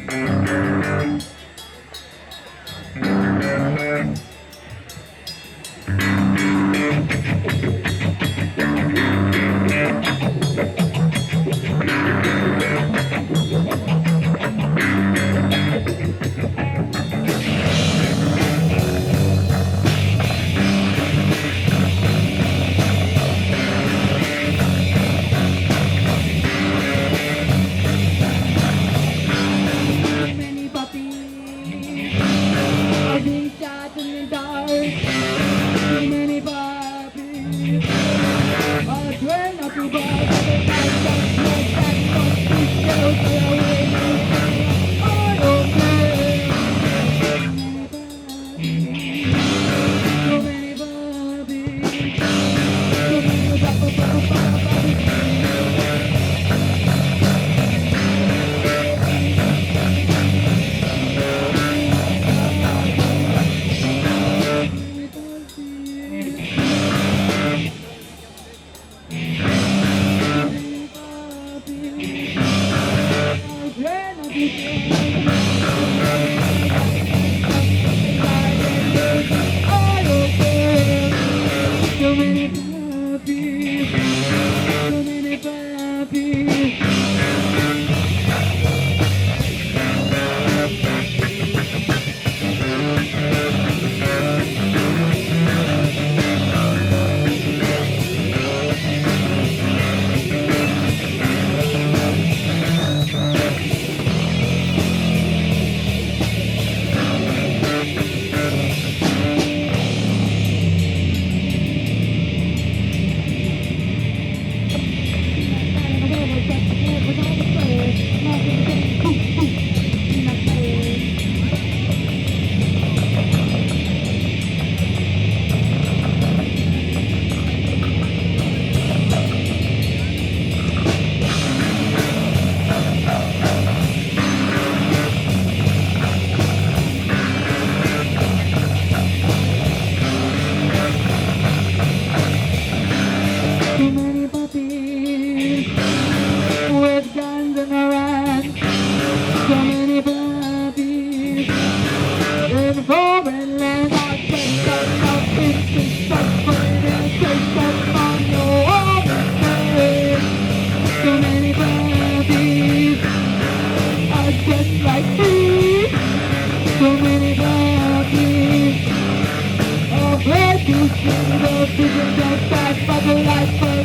Many puppies are being shot in the dark. Too many puppies are trying not to bark. Other guys just like that puppy show. Stay away, I don't care. So many puppies, so many puppies. So many puppies, so many puppies. Too many puppies with guns in their hands. So many puppies in foreign lands. I take them up into suffering and take them on your own. So many puppies are just like me. So many puppies are glad to see the vision just back by the light.